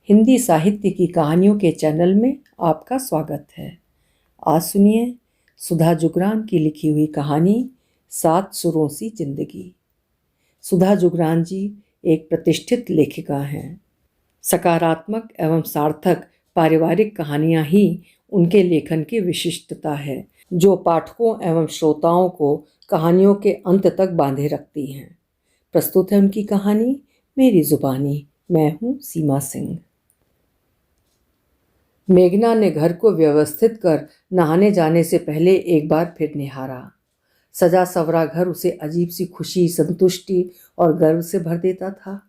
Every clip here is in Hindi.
हिंदी साहित्य की कहानियों के चैनल में आपका स्वागत है। आज सुनिए सुधा जुगरान की लिखी हुई कहानी सात सुरों सी जिंदगी। सुधा जुगरान जी एक प्रतिष्ठित लेखिका हैं। सकारात्मक एवं सार्थक पारिवारिक कहानियां ही उनके लेखन की विशिष्टता है, जो पाठकों एवं श्रोताओं को कहानियों के अंत तक बांधे रखती हैं। प्रस्तुत है उनकी कहानी मेरी जुबानी। मैं हूँ सीमा सिंह। मेघना ने घर को व्यवस्थित कर नहाने जाने से पहले एक बार फिर निहारा। सजा सवरा घर उसे अजीब सी खुशी, संतुष्टि और गर्व से भर देता था।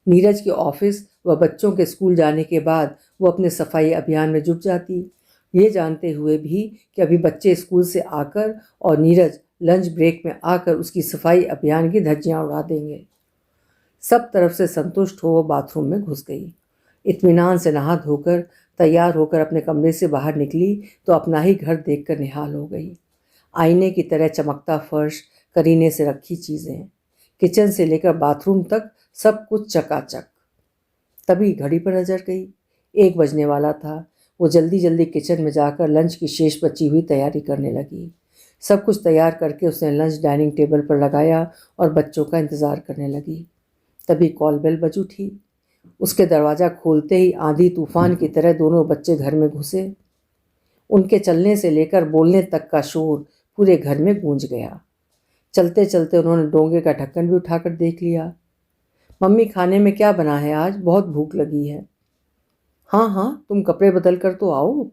नीरज के ऑफिस व बच्चों के स्कूल जाने के बाद वो अपने सफाई अभियान में जुट जाती, ये जानते हुए भी कि अभी बच्चे स्कूल से आकर और नीरज लंच ब्रेक में आकर उसकी सफाई अभियान की धज्जियां उड़ा देंगे। सब तरफ से संतुष्ट हो वो बाथरूम में घुस गई। इत्मीनान से नहा धोकर तैयार होकर अपने कमरे से बाहर निकली तो अपना ही घर देखकर निहाल हो गई। आईने की तरह चमकता फर्श, करीने से रखी चीज़ें, किचन से लेकर बाथरूम तक सब कुछ चकाचक। तभी घड़ी पर नजर गई। 1 बजने वाला था। वो जल्दी जल्दी किचन में जाकर लंच की शेष बची हुई तैयारी करने लगी। सब कुछ तैयार करके उसने लंच डाइनिंग टेबल पर लगाया और बच्चों का इंतज़ार करने लगी। तभी कॉल बेल बज उठी। उसके दरवाज़ा खोलते ही आंधी तूफान की तरह दोनों बच्चे घर में घुसे। उनके चलने से लेकर बोलने तक का शोर पूरे घर में गूंज गया। चलते चलते उन्होंने डोंगे का ढक्कन भी उठाकर देख लिया। मम्मी, खाने में क्या बना है आज? बहुत भूख लगी है। हाँ हाँ, तुम कपड़े बदल कर तो आओ।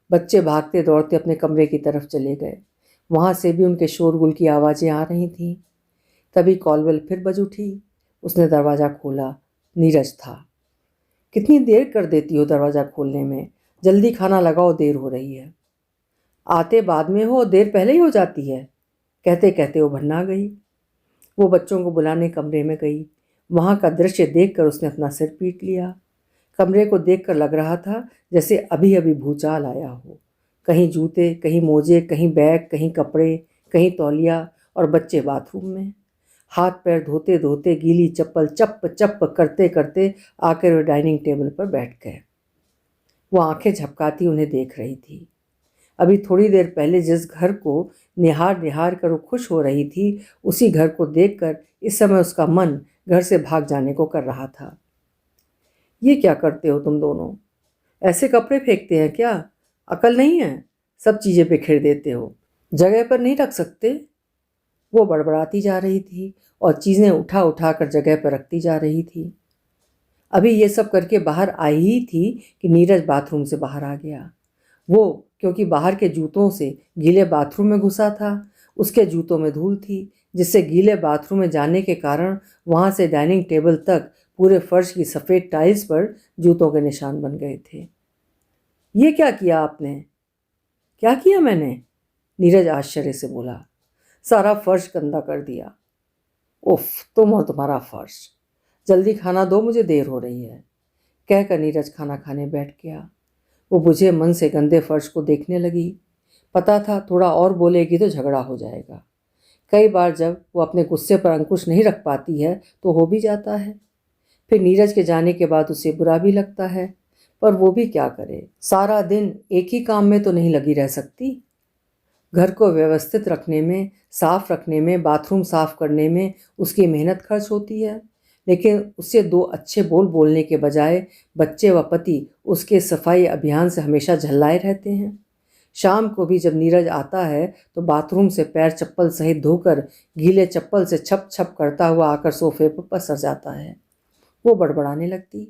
बच्चे भागते दौड़ते अपने कमरे की तरफ चले गए। वहाँ से भी उनके शोरगुल की आवाज़ें आ रही थीं। तभी कॉल बेल फिर बज उठी। उसने दरवाज़ा खोला। नीरज था। कितनी देर कर देती हो दरवाज़ा खोलने में? जल्दी खाना लगाओ, देर हो रही है। आते बाद में हो, देर पहले ही हो जाती है। कहते कहते वो भन्ना गई। वो बच्चों को बुलाने कमरे में गई। वहाँ का दृश्य देखकर उसने अपना सिर पीट लिया। कमरे को देखकर लग रहा था जैसे अभी अभी भूचाल आया हो। कहीं जूते, कहीं मोजे, कहीं बैग, कहीं कपड़े, कहीं तौलिया, और बच्चे बाथरूम में। हाथ पैर धोते धोते गीली चप्पल चप चप करते करते आकर वे डाइनिंग टेबल पर बैठ गए। वो आंखें झपकाती उन्हें देख रही थी। अभी थोड़ी देर पहले जिस घर को निहार निहार कर वो खुश हो रही थी, उसी घर को देखकर इस समय उसका मन घर से भाग जाने को कर रहा था। ये क्या करते हो तुम दोनों? ऐसे कपड़े फेंकते हैं क्या? अकल नहीं है? सब चीज़ें बिखेर देते हो। जगह पर नहीं रख सकते? वो बड़बड़ाती जा रही थी और चीज़ें उठा उठा कर जगह पर रखती जा रही थी। अभी ये सब करके बाहर आई ही थी कि नीरज बाथरूम से बाहर आ गया। वो क्योंकि बाहर के जूतों से गीले बाथरूम में घुसा था, उसके जूतों में धूल थी, जिससे गीले बाथरूम में जाने के कारण वहाँ से डाइनिंग टेबल तक पूरे फर्श की सफ़ेद टाइल्स पर जूतों के निशान बन गए थे। ये क्या किया आपने? क्या किया मैंने? नीरज आश्चर्य से बोला। सारा फर्श गंदा कर दिया। उफ, तुम और तुम्हारा फर्श। जल्दी खाना दो, मुझे देर हो रही है। कहकर नीरज खाना खाने बैठ गया। वो बुझे मन से गंदे फर्श को देखने लगी। पता था थोड़ा और बोलेगी तो झगड़ा हो जाएगा। कई बार जब वो अपने गुस्से पर अंकुश नहीं रख पाती है तो हो भी जाता है। फिर नीरज के जाने के बाद उसे बुरा भी लगता है, पर वो भी क्या करे। सारा दिन एक ही काम में तो नहीं लगी रह सकती। घर को व्यवस्थित रखने में, साफ रखने में, बाथरूम साफ करने में उसकी मेहनत खर्च होती है, लेकिन उससे 2 अच्छे बोल बोलने के बजाय बच्चे व पति उसके सफाई अभियान से हमेशा झल्लाए रहते हैं। शाम को भी जब नीरज आता है तो बाथरूम से पैर चप्पल सहित धोकर गीले चप्पल से छप छप करता हुआ आकर सोफे पर पसर जाता है। वो बड़बड़ाने लगती।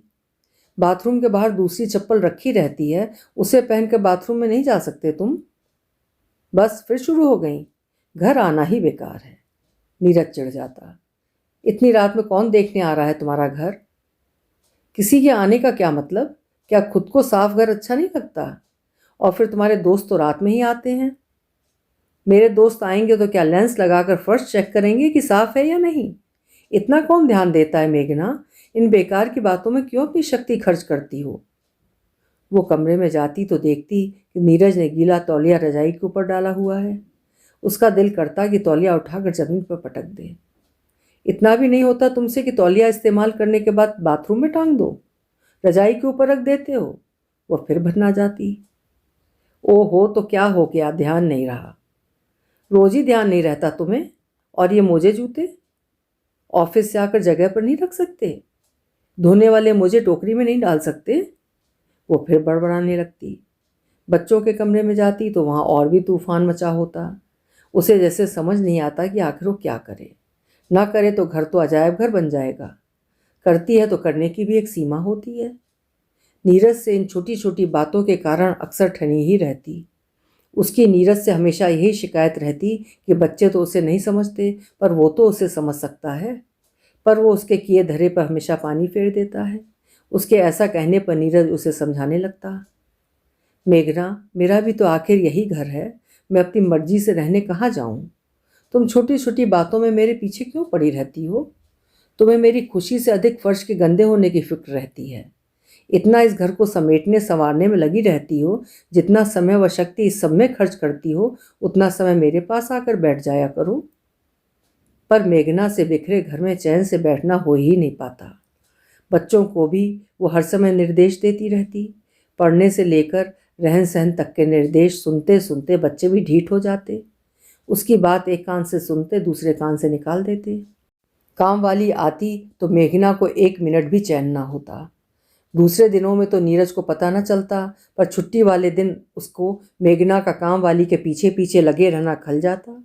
बाथरूम के बाहर दूसरी चप्पल रखी रहती है, उसे पहनकर बाथरूम में नहीं जा सकते तुम? बस फिर शुरू हो गई। घर आना ही बेकार है। नीरज चिढ़ जाता। इतनी रात में कौन देखने आ रहा है तुम्हारा घर? किसी के आने का क्या मतलब? क्या खुद को साफ घर अच्छा नहीं लगता? और फिर तुम्हारे दोस्त तो रात में ही आते हैं। मेरे दोस्त आएंगे तो क्या लेंस लगाकर फर्श चेक करेंगे कि साफ है या नहीं? इतना कौन ध्यान देता है मेघना? इन बेकार की बातों में क्यों अपनी शक्ति खर्च करती हो? वो कमरे में जाती तो देखती कि नीरज ने गीला तौलिया रजाई के ऊपर डाला हुआ है। उसका दिल करता कि तौलिया उठाकर जमीन पर पटक दे। इतना भी नहीं होता तुमसे कि तौलिया इस्तेमाल करने के बाद बाथरूम में टांग दो? रजाई के ऊपर रख देते हो। वह फिर भरना जाती। ओहो, तो क्या हो गया, ध्यान नहीं रहा? रोज ही ध्यान नहीं रहता तुम्हें? और ये मोजे जूते ऑफिस से आकर जगह पर नहीं रख सकते? धोने वाले मोजे टोकरी में नहीं डाल सकते? वो फिर बड़बड़ाने लगती। बच्चों के कमरे में जाती तो वहाँ और भी तूफान मचा होता। उसे जैसे समझ नहीं आता कि आखिर वो क्या करे। ना करे तो घर तो अजायब घर बन जाएगा। करती है तो करने की भी एक सीमा होती है। नीरज से इन छोटी छोटी बातों के कारण अक्सर ठनी ही रहती। उसकी नीरज से हमेशा यही शिकायत रहती कि बच्चे तो उसे नहीं समझते, पर वो तो उसे समझ सकता है। पर वो उसके किए धरे पर हमेशा पानी फेर देता है। उसके ऐसा कहने पर नीरज उसे समझाने लगता। मेघना, मेरा भी तो आखिर यही घर है। मैं अपनी मर्जी से रहने कहाँ जाऊँ? तुम छोटी छोटी बातों में मेरे पीछे क्यों पड़ी रहती हो? तुम्हें मेरी खुशी से अधिक फर्श के गंदे होने की फिक्र रहती है। इतना इस घर को समेटने संवारने में लगी रहती हो। जितना समय व शक्ति इस सब में खर्च करती हो, उतना समय मेरे पास आकर बैठ जाया करो। पर मेघना से बिखरे घर में चैन से बैठना हो ही नहीं पाता। बच्चों को भी वो हर समय निर्देश देती रहती। पढ़ने से लेकर रहन सहन तक के निर्देश सुनते सुनते बच्चे भी ढीठ हो जाते। उसकी बात एक कान से सुनते दूसरे कान से निकाल देते। काम वाली आती तो मेघना को 1 मिनट भी चैन ना होता। दूसरे दिनों में तो नीरज को पता न चलता, पर छुट्टी वाले दिन उसको मेघना का काम वाली के पीछे पीछे लगे रहना खल जाता।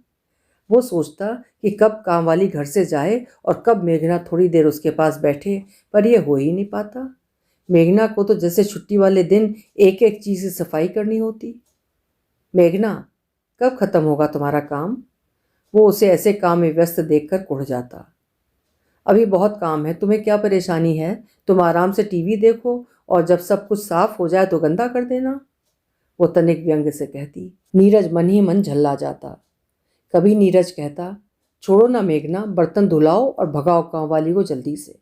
वो सोचता कि कब काम वाली घर से जाए और कब मेघना थोड़ी देर उसके पास बैठे, पर यह हो ही नहीं पाता। मेघना को तो जैसे छुट्टी वाले दिन एक एक चीज़ की सफाई करनी होती। मेघना, कब खत्म होगा तुम्हारा काम? वो उसे ऐसे काम में व्यस्त देखकर कुढ़ जाता। अभी बहुत काम है, तुम्हें क्या परेशानी है? तुम आराम से टीवी देखो और जब सब कुछ साफ हो जाए तो गंदा कर देना, वो तनिक व्यंग्य से कहती। नीरज मन ही मन झल्ला जाता। कभी नीरज कहता, छोड़ो ना मेघना, बर्तन धुलाओ और भगाओ काम वाली को जल्दी से।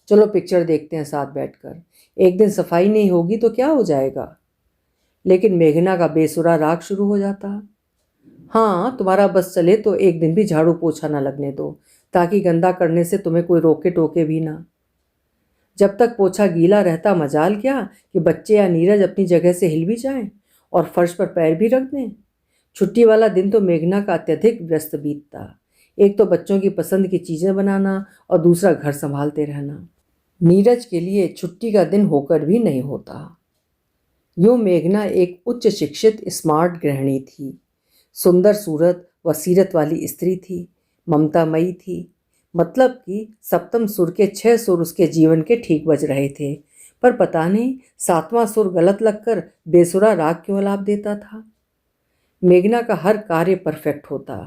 चलो पिक्चर देखते हैं साथ बैठकर। एक दिन सफाई नहीं होगी तो क्या हो जाएगा? लेकिन मेघना का बेसुरा राग शुरू हो जाता। हाँ, तुम्हारा बस चले तो एक दिन भी झाड़ू पोछा ना लगने दो, ताकि गंदा करने से तुम्हें कोई रोके टोके भी ना। जब तक पोछा गीला रहता मजाल क्या कि बच्चे या नीरज अपनी जगह से हिल भी जाएं और फर्श पर पैर भी रख दें। छुट्टी वाला दिन तो मेघना का अत्यधिक व्यस्त बीतता। एक तो बच्चों की पसंद की चीज़ें बनाना और दूसरा घर संभालते रहना। नीरज के लिए छुट्टी का दिन होकर भी नहीं होता। यूँ मेघना एक उच्च शिक्षित स्मार्ट गृहिणी थी। सुंदर सूरत व सीरत वाली स्त्री थी। ममतामयी थी। मतलब कि सप्तम सुर के 6 सुर उसके जीवन के ठीक बज रहे थे, पर पता नहीं 7वां सुर गलत लगकर बेसुरा राग क्यों आलाप देता था। मेघना का हर कार्य परफेक्ट होता,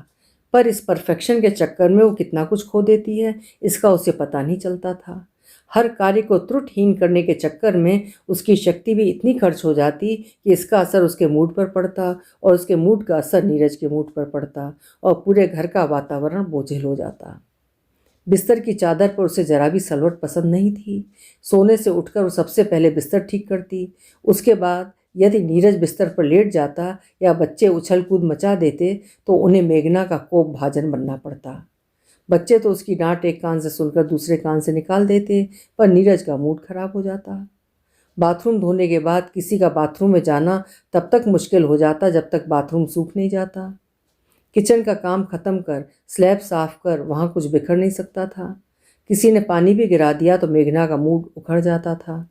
पर इस परफेक्शन के चक्कर में वो कितना कुछ खो देती है, इसका उसे पता नहीं चलता था। हर कार्य को त्रुटिहीन करने के चक्कर में उसकी शक्ति भी इतनी खर्च हो जाती कि इसका असर उसके मूड पर पड़ता और उसके मूड का असर नीरज के मूड पर पड़ता और पूरे घर का वातावरण बोझिल हो जाता। बिस्तर की चादर पर उसे जरा भी सलवट पसंद नहीं थी। सोने से उठकर वो सबसे पहले बिस्तर ठीक करती। उसके बाद यदि नीरज बिस्तर पर लेट जाता या बच्चे उछल कूद मचा देते तो उन्हें मेघना का कोप भाजन बनना पड़ता। बच्चे तो उसकी डांट एक कान से सुनकर दूसरे कान से निकाल देते, पर नीरज का मूड खराब हो जाता। बाथरूम धोने के बाद किसी का बाथरूम में जाना तब तक मुश्किल हो जाता जब तक बाथरूम सूख नहीं जाता। किचन का काम खत्म कर स्लैब साफ कर वहाँ कुछ बिखर नहीं सकता था। किसी ने पानी भी गिरा दिया तो मेघना का मूड उखड़ जाता था।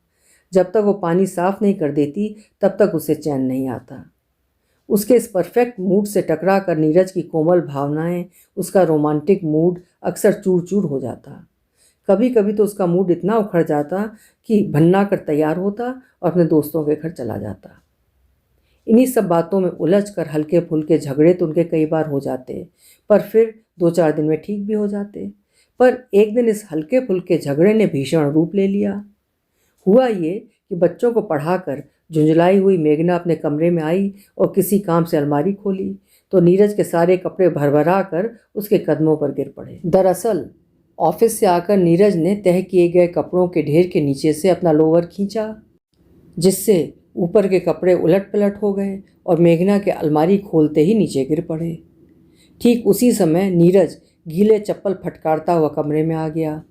जब तक वो पानी साफ नहीं कर देती तब तक उसे चैन नहीं आता। उसके इस परफेक्ट मूड से टकरा कर नीरज की कोमल भावनाएं, उसका रोमांटिक मूड अक्सर चूर चूर हो जाता। कभी कभी तो उसका मूड इतना उखड़ जाता कि भन्ना कर तैयार होता और अपने दोस्तों के घर चला जाता। इन्हीं सब बातों में उलझ कर हल्के फुल्के झगड़े तो उनके कई बार हो जाते, पर फिर 2-4 दिन में ठीक भी हो जाते। पर एक दिन इस हल्के फुल्के झगड़े ने भीषण रूप ले लिया। हुआ ये कि बच्चों को पढ़ाकर झुंझलाई हुई मेघना अपने कमरे में आई और किसी काम से अलमारी खोली तो नीरज के सारे कपड़े भरभरा कर उसके कदमों पर गिर पड़े। दरअसल ऑफिस से आकर नीरज ने तह किए गए कपड़ों के ढेर के नीचे से अपना लोवर खींचा, जिससे ऊपर के कपड़े उलट पलट हो गए और मेघना के अलमारी खोलते ही नीचे गिर पड़े। ठीक उसी समय नीरज गीले चप्पल फटकारता हुआ कमरे में आ गया।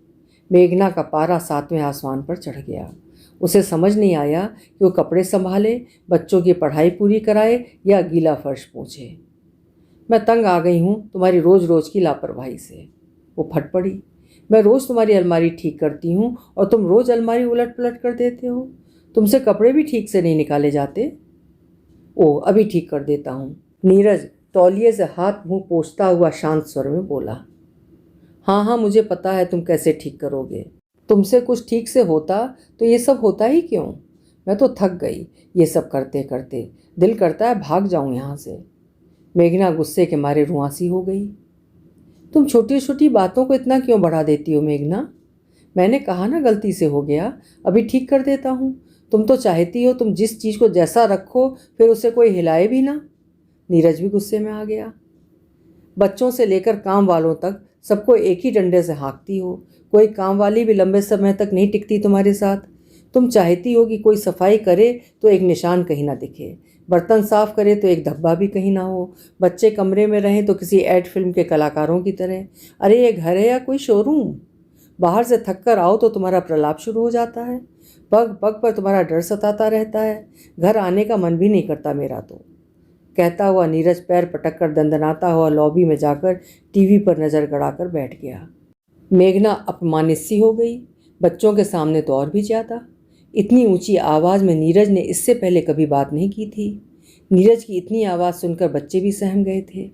मेघना का पारा 7वें आसमान पर चढ़ गया। उसे समझ नहीं आया कि वो कपड़े संभाले, बच्चों की पढ़ाई पूरी कराए या गीला फर्श पोंछे। मैं तंग आ गई हूँ तुम्हारी रोज रोज की लापरवाही से, वो फट पड़ी। मैं रोज तुम्हारी अलमारी ठीक करती हूँ और तुम रोज अलमारी उलट पुलट कर देते हो। तुमसे कपड़े भी ठीक से नहीं निकाले जाते। ओह, अभी ठीक कर देता हूँ। नीरज तौलिए से हाथ मुंह पोंछता हुआ शांत स्वर में बोला। हाँ हाँ, मुझे पता है तुम कैसे ठीक करोगे। तुमसे कुछ ठीक से होता तो ये सब होता ही क्यों। मैं तो थक गई ये सब करते करते, दिल करता है भाग जाऊं यहाँ से। मेघना गुस्से के मारे रुआंसी हो गई। तुम छोटी छोटी बातों को इतना क्यों बढ़ा देती हो मेघना। मैंने कहा ना गलती से हो गया, अभी ठीक कर देता हूँ। तुम तो चाहती हो तुम जिस चीज़ को जैसा रखो फिर उसे कोई हिलाए भी ना। नीरज भी गुस्से में आ गया। बच्चों से लेकर काम वालों तक सबको एक ही डंडे से हाँकती हो। कोई काम वाली भी लंबे समय तक नहीं टिकती तुम्हारे साथ। तुम चाहती हो कि कोई सफाई करे तो एक निशान कहीं ना दिखे, बर्तन साफ करे तो एक धब्बा भी कहीं ना हो, बच्चे कमरे में रहें तो किसी एड फिल्म के कलाकारों की तरह। अरे ये घर है या कोई शोरूम। बाहर से थक कर आओ तो तुम्हारा प्रलाप शुरू हो जाता है। पग पग पर तुम्हारा डर सताता रहता है। घर आने का मन भी नहीं करता मेरा तो। कहता हुआ नीरज पैर पटक कर दंदनाता हुआ लॉबी में जाकर टीवी पर नजर गड़ाकर बैठ गया। मेघना अपमानित सी हो गई, बच्चों के सामने तो और भी ज्यादा। इतनी ऊंची आवाज में नीरज ने इससे पहले कभी बात नहीं की थी। नीरज की इतनी आवाज सुनकर बच्चे भी सहम गए थे।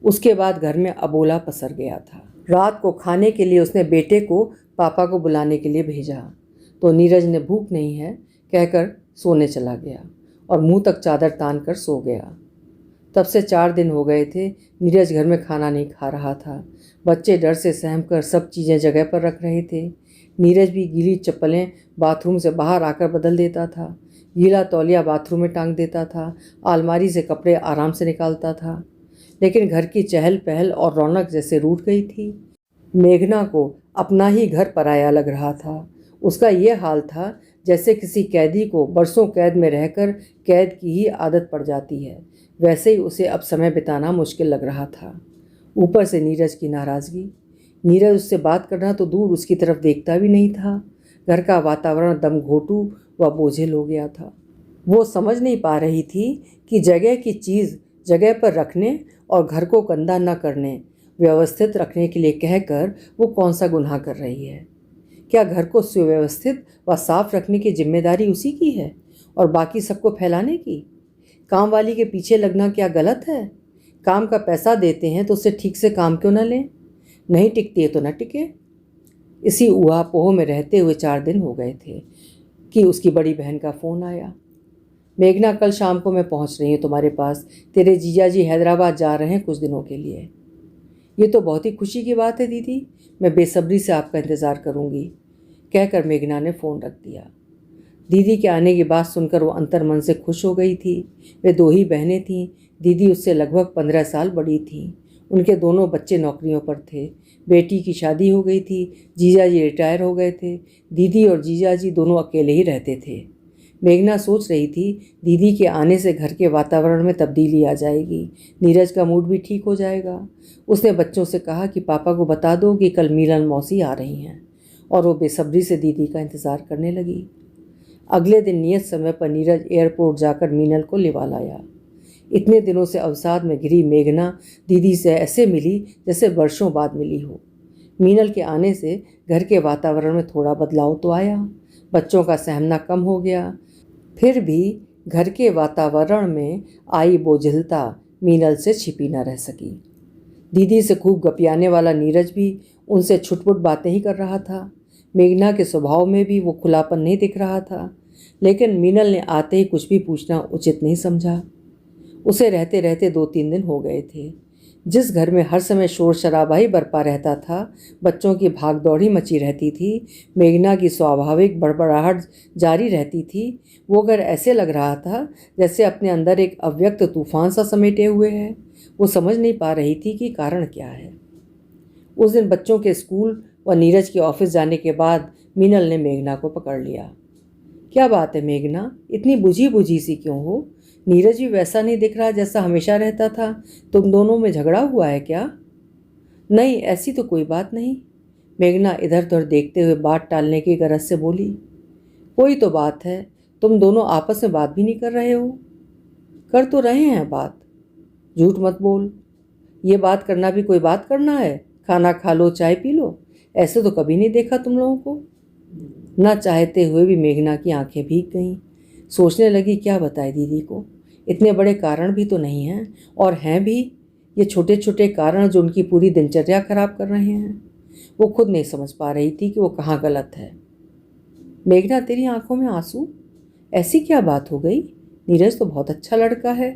उसके बाद घर में अबोला पसर गया था। रात को खाने के लिए उसने बेटे को पापा को बुलाने के लिए भेजा तो नीरज ने भूख नहीं है कहकर सोने चला गया और मुंह तक चादर तान कर सो गया। तब से 4 दिन हो गए थे नीरज घर में खाना नहीं खा रहा था। बच्चे डर से सहम कर सब चीज़ें जगह पर रख रहे थे। नीरज भी गीली चप्पलें बाथरूम से बाहर आकर बदल देता था, गीला तौलिया बाथरूम में टांग देता था, अलमारी से कपड़े आराम से निकालता था। लेकिन घर की चहल पहल और रौनक जैसे रूठ गई थी। मेघना को अपना ही घर पराया लग रहा था। उसका ये हाल था जैसे किसी कैदी को बरसों कैद में रहकर कैद की ही आदत पड़ जाती है, वैसे ही उसे अब समय बिताना मुश्किल लग रहा था। ऊपर से नीरज की नाराज़गी। नीरज उससे बात करना तो दूर उसकी तरफ देखता भी नहीं था। घर का वातावरण दम घोटू व बोझिल हो गया था। वो समझ नहीं पा रही थी कि जगह की चीज़ जगह पर रखने और घर को गंदा न करने, व्यवस्थित रखने के लिए कहकर वो कौन सा गुनाह कर रही है। क्या घर को सुव्यवस्थित व साफ रखने की जिम्मेदारी उसी की है और बाकी सबको फैलाने की। काम वाली के पीछे लगना क्या गलत है। काम का पैसा देते हैं तो उससे ठीक से काम क्यों न लें। नहीं टिकती है तो न टिके। इसी ऊहापोह में रहते हुए 4 दिन हो गए थे कि उसकी बड़ी बहन का फ़ोन आया। मेघना, कल शाम को मैं पहुंच रही हूँ तुम्हारे पास। तेरे जीजा जी हैदराबाद जा रहे हैं कुछ दिनों के लिए। ये तो बहुत ही खुशी की बात है दीदी, मैं बेसब्री से आपका इंतज़ार करूँगी, कहकर मेघना ने फ़ोन रख दिया। दीदी के आने की बात सुनकर वो अंतर्मन से खुश हो गई थी। वे 2 ही बहनें थीं। दीदी उससे लगभग 15 साल बड़ी थीं। उनके दोनों बच्चे नौकरियों पर थे। बेटी की शादी हो गई थी, जीजाजी रिटायर हो गए थे। दीदी और जीजाजी दोनों अकेले ही रहते थे। मेघना सोच रही थी दीदी के आने से घर के वातावरण में तब्दीली आ जाएगी, नीरज का मूड भी ठीक हो जाएगा। उसने बच्चों से कहा कि पापा को बता दो कि कल मीनल मौसी आ रही हैं, और वो बेसब्री से दीदी का इंतज़ार करने लगी। अगले दिन नियत समय पर नीरज एयरपोर्ट जाकर मीनल को लिवा लाया। इतने दिनों से अवसाद में घिरी मेघना दीदी से ऐसे मिली जैसे वर्षों बाद मिली हो। मीनल के आने से घर के वातावरण में थोड़ा बदलाव तो आया, बच्चों का सहमना कम हो गया। फिर भी घर के वातावरण में आई बोझिलता मीनल से छिपी न रह सकी। दीदी से खूब गपियाने वाला नीरज भी उनसे छुटपुट बातें ही कर रहा था। मेघना के स्वभाव में भी वो खुलापन नहीं दिख रहा था, लेकिन मीनल ने आते ही कुछ भी पूछना उचित नहीं समझा। उसे रहते रहते 2-3 दिन हो गए थे। जिस घर में हर समय शोर शराबा ही बरपा रहता था, बच्चों की भागदौड़ी मची रहती थी, मेघना की स्वाभाविक बड़बड़ाहट जारी रहती थी, वो घर ऐसे लग रहा था जैसे अपने अंदर एक अव्यक्त तूफान सा समेटे हुए है। वो समझ नहीं पा रही थी कि कारण क्या है। उस दिन बच्चों के स्कूल व नीरज के ऑफिस जाने के बाद मीनल ने मेघना को पकड़ लिया। क्या बात है मेघना, इतनी बुझी बुझी सी क्यों हो? नीरज भी वैसा नहीं दिख रहा जैसा हमेशा रहता था। तुम दोनों में झगड़ा हुआ है क्या? नहीं, ऐसी तो कोई बात नहीं। मेघना इधर उधर देखते हुए बात टालने की गरज से बोली। कोई तो बात है, तुम दोनों आपस में बात भी नहीं कर रहे हो। कर तो रहे हैं बात, झूठ मत बोल। ये बात करना भी कोई बात करना है? खाना खा लो, चाय पी लो, ऐसे तो कभी नहीं देखा तुम लोगों को। ना चाहते हुए भी मेघना की आंखें भीग गईं। सोचने लगी क्या बताए दीदी को, इतने बड़े कारण भी तो नहीं हैं, और हैं भी ये छोटे छोटे कारण जो उनकी पूरी दिनचर्या खराब कर रहे हैं। वो खुद नहीं समझ पा रही थी कि वो कहाँ गलत है। मेघना, तेरी आंखों में आंसू, ऐसी क्या बात हो गई? नीरज तो बहुत अच्छा लड़का है।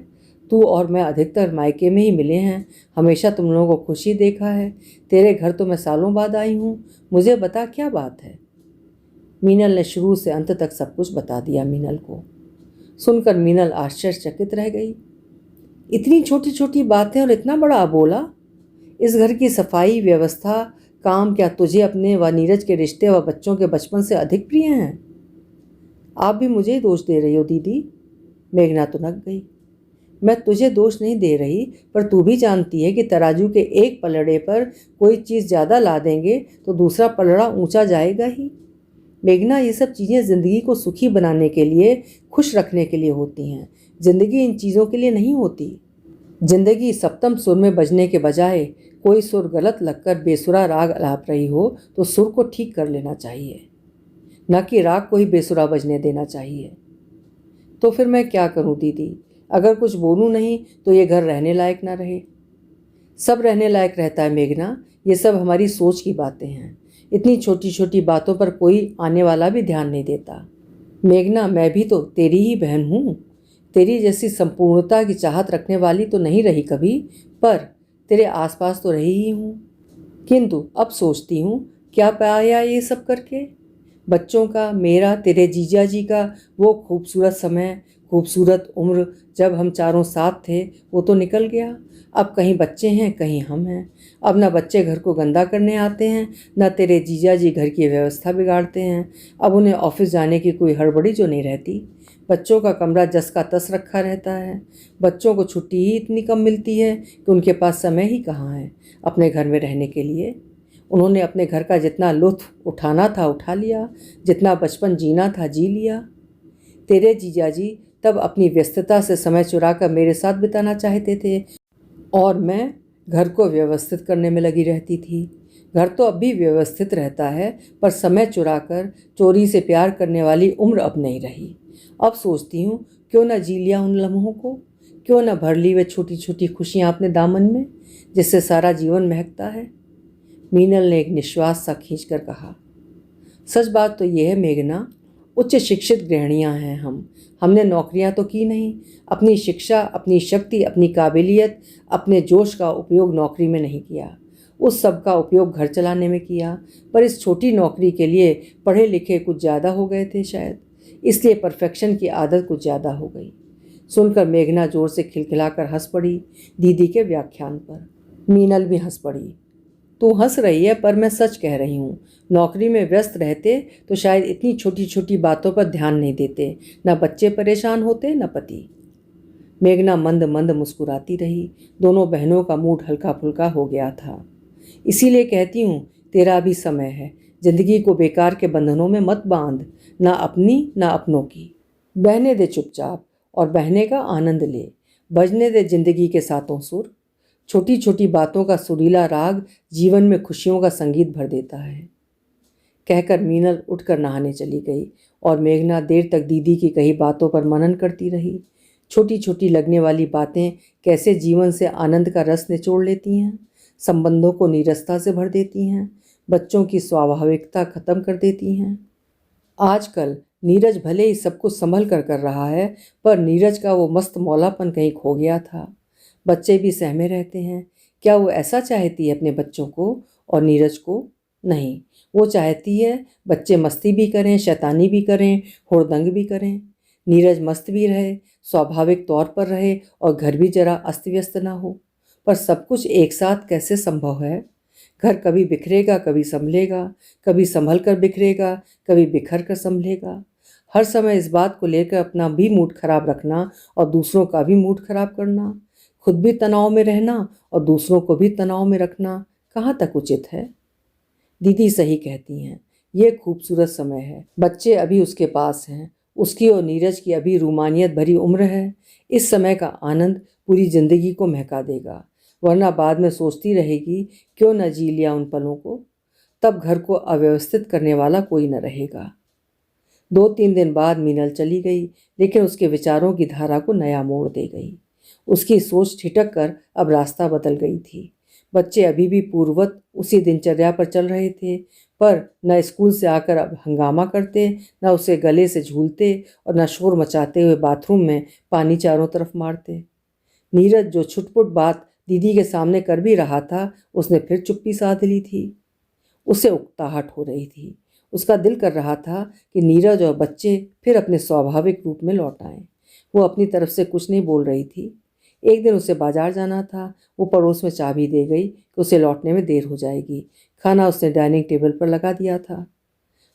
तू और मैं अधिकतर मायके में ही मिले हैं, हमेशा तुम लोगों को खुशी देखा है। तेरे घर तो मैं सालों बाद आई हूँ। मुझे बता क्या बात है। मीनल ने शुरू से अंत तक सब कुछ बता दिया मीनल को। सुनकर मीनल आश्चर्यचकित रह गई। इतनी छोटी छोटी बातें और इतना बड़ा अबोला। इस घर की सफाई, व्यवस्था, काम क्या तुझे अपने व नीरज के रिश्ते व बच्चों के बचपन से अधिक प्रिय हैं? आप भी मुझे ही दोष दे रही हो दीदी। मेघना तो नक गई। मैं तुझे दोष नहीं दे रही, पर तू भी जानती है कि तराजू के एक पलड़े पर कोई चीज़ ज़्यादा ला देंगे तो दूसरा पलड़ा ऊंचा जाएगा ही। मेघना, ये सब चीज़ें ज़िंदगी को सुखी बनाने के लिए, खुश रखने के लिए होती हैं। ज़िंदगी इन चीज़ों के लिए नहीं होती। ज़िंदगी सप्तम सुर में बजने के बजाय कोई सुर गलत लगकर बेसुरा राग अलाप रही हो तो सुर को ठीक कर लेना चाहिए, न कि राग को ही बेसुरा बजने देना चाहिए। तो फिर मैं क्या करूं दीदी? अगर कुछ बोलूं नहीं तो ये घर रहने लायक ना रहे। सब रहने लायक रहता है मेघना, ये सब हमारी सोच की बातें हैं। इतनी छोटी छोटी बातों पर कोई आने वाला भी ध्यान नहीं देता। मेघना, मैं भी तो तेरी ही बहन हूँ। तेरी जैसी संपूर्णता की चाहत रखने वाली तो नहीं रही कभी, पर तेरे आसपास तो रही ही हूँ। किंतु अब सोचती हूँ क्या पाया ये सब करके। बच्चों का, मेरा, तेरे जीजा जी का वो खूबसूरत समय, खूबसूरत उम्र जब हम चारों साथ थे, वो तो निकल गया। अब कहीं बच्चे हैं, कहीं हम हैं। अब ना बच्चे घर को गंदा करने आते हैं, ना तेरे जीजा जी घर की व्यवस्था बिगाड़ते हैं। अब उन्हें ऑफिस जाने की कोई हड़बड़ी जो नहीं रहती। बच्चों का कमरा जस का तस रखा रहता है। बच्चों को छुट्टी ही इतनी कम मिलती है कि उनके पास समय ही कहाँ है अपने घर में रहने के लिए। उन्होंने अपने घर का जितना लुत्फ उठाना था उठा लिया, जितना बचपन जीना था जी लिया। तेरे जीजाजी तब अपनी व्यस्तता से समय चुराकर मेरे साथ बिताना चाहते थे, और मैं घर को व्यवस्थित करने में लगी रहती थी। घर तो अब भी व्यवस्थित रहता है, पर समय चुराकर चोरी से प्यार करने वाली उम्र अब नहीं रही। अब सोचती हूँ क्यों न जी लिया उन लम्हों को, क्यों न भर ली वे छोटी छोटी खुशियाँ अपने दामन में, जिससे सारा जीवन महकता है। मीनल ने एक निश्वास सा खींचकर कहा। सच बात तो यह है मेघना, उच्च शिक्षित गृहिणियाँ हैं हम। हमने नौकरियाँ तो की नहीं। अपनी शिक्षा, अपनी शक्ति, अपनी काबिलियत, अपने जोश का उपयोग नौकरी में नहीं किया। उस सब का उपयोग घर चलाने में किया। पर इस छोटी नौकरी के लिए पढ़े लिखे कुछ ज़्यादा हो गए थे शायद, इसलिए परफेक्शन की आदत कुछ ज़्यादा हो गई। सुनकर मेघना जोर से खिलखिलाकर हंस पड़ी दीदी के व्याख्यान पर। मीनल भी हंस पड़ी। तू हंस रही है, पर मैं सच कह रही हूँ। नौकरी में व्यस्त रहते तो शायद इतनी छोटी छोटी बातों पर ध्यान नहीं देते। न बच्चे परेशान होते, न पति। मेघना मंद मंद मुस्कुराती रही। दोनों बहनों का मूड हल्का फुल्का हो गया था। इसीलिए कहती हूँ, तेरा भी समय है। जिंदगी को बेकार के बंधनों में मत बांध, ना अपनी ना अपनों की। बहने दे चुपचाप और बहने का आनंद ले। बजने दे जिंदगी के सातों सुर। छोटी छोटी बातों का सुरीला राग जीवन में खुशियों का संगीत भर देता है। कहकर मीनल उठकर नहाने चली गई, और मेघना देर तक दीदी की कही बातों पर मनन करती रही। छोटी छोटी लगने वाली बातें कैसे जीवन से आनंद का रस निचोड़ लेती हैं, संबंधों को नीरसता से भर देती हैं, बच्चों की स्वाभाविकता खत्म कर देती हैं। आजकल नीरज भले ही सब कुछ संभल कर रहा है, पर नीरज का वो मस्त मौलापन कहीं खो गया था। बच्चे भी सहमे रहते हैं। क्या वो ऐसा चाहती है अपने बच्चों को और नीरज को? नहीं, वो चाहती है बच्चे मस्ती भी करें, शैतानी भी करें, हुड़दंग भी करें। नीरज मस्त भी रहे, स्वाभाविक तौर पर रहे, और घर भी जरा अस्त व्यस्त ना हो। पर सब कुछ एक साथ कैसे संभव है? घर कभी बिखरेगा, कभी संभलेगा, कभी संभल कर बिखरेगा, कभी बिखर कर संभलेगा। हर समय इस बात को लेकर अपना भी मूड खराब रखना और दूसरों का भी मूड खराब करना, खुद भी तनाव में रहना और दूसरों को भी तनाव में रखना कहाँ तक उचित है? दीदी सही कहती हैं। ये खूबसूरत समय है, बच्चे अभी उसके पास हैं, उसकी और नीरज की अभी रूमानियत भरी उम्र है। इस समय का आनंद पूरी जिंदगी को महका देगा, वरना बाद में सोचती रहेगी क्यों न जी लिया उन पलों को। तब घर को अव्यवस्थित करने वाला कोई न रहेगा। 2-3 दिन बाद मीनल चली गई, लेकिन उसके विचारों की धारा को नया मोड़ दे गई। उसकी सोच ठिठक कर अब रास्ता बदल गई थी। बच्चे अभी भी पूर्ववत उसी दिनचर्या पर चल रहे थे, पर न स्कूल से आकर अब हंगामा करते, न उसे गले से झूलते और न शोर मचाते हुए बाथरूम में पानी चारों तरफ मारते। नीरज जो छुटपुट बात दीदी के सामने कर भी रहा था, उसने फिर चुप्पी साध ली थी। उसे उकताहट हो रही थी। उसका दिल कर रहा था कि नीरज और बच्चे फिर अपने स्वाभाविक रूप में लौट आएं। वो अपनी तरफ से कुछ नहीं बोल रही थी। एक दिन उसे बाजार जाना था। वो पड़ोस में चाबी दे गई कि उसे लौटने में देर हो जाएगी। खाना उसने डाइनिंग टेबल पर लगा दिया था।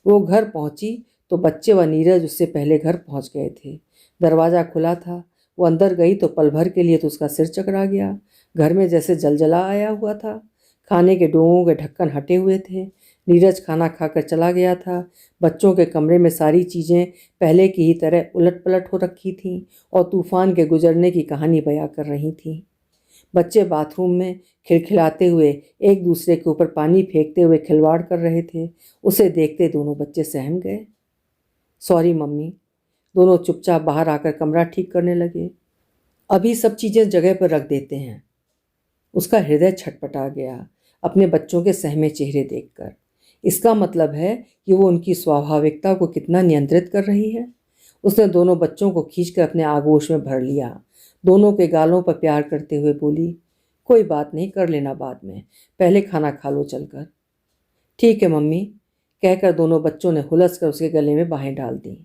वो घर पहुंची तो बच्चे व नीरज उससे पहले घर पहुंच गए थे। दरवाज़ा खुला था। वो अंदर गई तो पल भर के लिए तो उसका सिर चकरा गया। घर में जैसे जलजला आया हुआ था। खाने के डोंगों के ढक्कन हटे हुए थे। नीरज खाना खाकर चला गया था। बच्चों के कमरे में सारी चीज़ें पहले की ही तरह उलट पलट हो रखी थीं और तूफान के गुजरने की कहानी बयां कर रही थीं। बच्चे बाथरूम में खिलखिलाते हुए एक दूसरे के ऊपर पानी फेंकते हुए खिलवाड़ कर रहे थे। उसे देखते दोनों बच्चे सहम गए। Sorry mummy. दोनों चुपचाप बाहर आकर कमरा ठीक करने लगे। अभी सब चीज़ें जगह पर रख देते हैं। उसका हृदय छटपटा गया अपने बच्चों के सहमे चेहरे देखकर। इसका मतलब है कि वो उनकी स्वाभाविकता को कितना नियंत्रित कर रही है। उसने दोनों बच्चों को खींचकर अपने आगोश में भर लिया। दोनों के गालों पर प्यार करते हुए बोली, कोई बात नहीं, कर लेना बाद में, पहले खाना खा लो चलकर। ठीक है मम्मी, कहकर दोनों बच्चों ने हुलस कर उसके गले में बाहें डाल दी।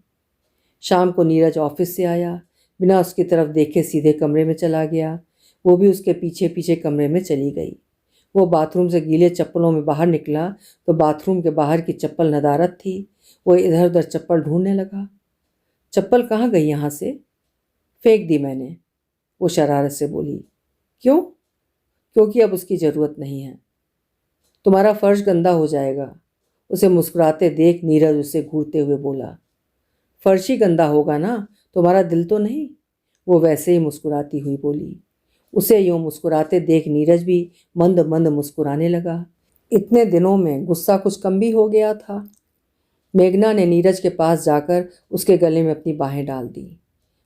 शाम को नीरज ऑफिस से आया। बिना उसकी तरफ देखे सीधे कमरे में चला गया। वो भी उसके पीछे पीछे कमरे में चली गई। वो बाथरूम से गीले चप्पलों में बाहर निकला तो बाथरूम के बाहर की चप्पल नदारद थी। वो इधर उधर चप्पल ढूंढने लगा। चप्पल कहाँ गई यहाँ से? फेंक दी मैंने, वो शरारत से बोली। क्यों? क्योंकि अब उसकी ज़रूरत नहीं है। तुम्हारा फर्श गंदा हो जाएगा। उसे मुस्कुराते देख नीरज उसे घूरते हुए बोला। फर्श ही गंदा होगा ना, तुम्हारा दिल तो नहीं? वो वैसे ही मुस्कुराती हुई बोली। उसे यूं मुस्कुराते देख नीरज भी मंद मंद मुस्कुराने लगा। इतने दिनों में गुस्सा कुछ कम भी हो गया था। मेघना ने नीरज के पास जाकर उसके गले में अपनी बाहें डाल दी।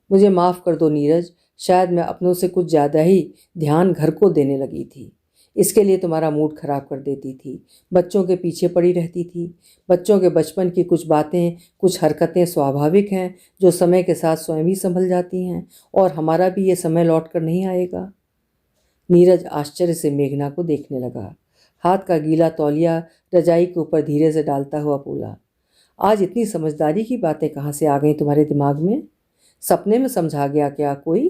मुझे माफ़ कर दो नीरज, शायद मैं अपनों से कुछ ज़्यादा ही ध्यान घर को देने लगी थी। इसके लिए तुम्हारा मूड खराब कर देती थी, बच्चों के पीछे पड़ी रहती थी। बच्चों के बचपन की कुछ बातें, कुछ हरकतें स्वाभाविक हैं जो समय के साथ स्वयं ही संभल जाती हैं, और हमारा भी ये समय लौट कर नहीं आएगा। नीरज आश्चर्य से मेघना को देखने लगा। हाथ का गीला तौलिया रजाई के ऊपर धीरे से डालता हुआ बोला, आज इतनी समझदारी की बातें कहाँ से आ गई तुम्हारे दिमाग में? सपने में समझा गया क्या कोई?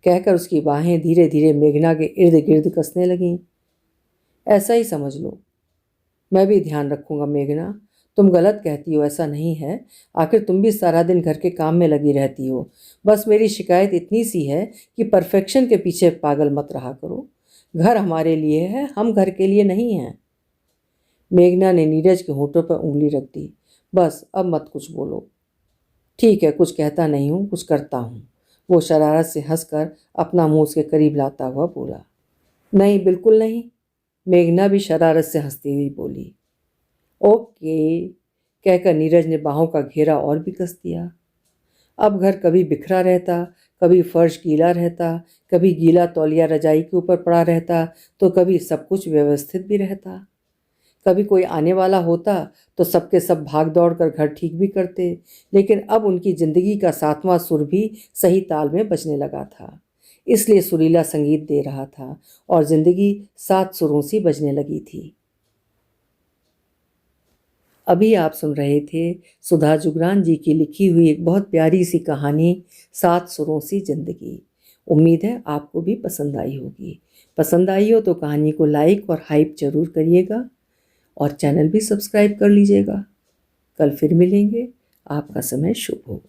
कहकर उसकी बाहें धीरे धीरे मेघना के इर्द गिर्द कसने लगीं। ऐसा ही समझ लो। मैं भी ध्यान रखूंगा मेघना, तुम गलत कहती हो ऐसा नहीं है। आखिर तुम भी सारा दिन घर के काम में लगी रहती हो। बस मेरी शिकायत इतनी सी है कि परफेक्शन के पीछे पागल मत रहा करो। घर हमारे लिए है, हम घर के लिए नहीं हैं। मेघना ने नीरज के होठों पर उंगली रख दी। बस अब मत कुछ बोलो। ठीक है, कुछ कहता नहीं हूँ, कुछ करता हूँ, वो शरारत से हंसकर अपना मुंह उसके करीब लाता हुआ बोला। नहीं, बिल्कुल नहीं, मेघना भी शरारत से हंसती हुई बोली। ओके, कहकर नीरज ने बाहों का घेरा और भी कस दिया। अब घर कभी बिखरा रहता, कभी फर्श गीला रहता, कभी गीला तौलिया रजाई के ऊपर पड़ा रहता, तो कभी सब कुछ व्यवस्थित भी रहता। कभी कोई आने वाला होता तो सबके सब भाग दौड़ कर घर ठीक भी करते, लेकिन अब उनकी जिंदगी का 7वां सुर भी सही ताल में बजने लगा था। इसलिए सुरीला संगीत दे रहा था और जिंदगी 7 सुरों सी बजने लगी थी। अभी आप सुन रहे थे सुधा जुगरान जी की लिखी हुई एक बहुत प्यारी सी कहानी 7 सुरों सी जिंदगी। उम्मीद है आपको भी पसंद आई होगी। पसंद आई हो तो कहानी को लाइक और हाइप जरूर करिएगा और चैनल भी सब्सक्राइब कर लीजिएगा। कल फिर मिलेंगे। आपका समय शुभ हो।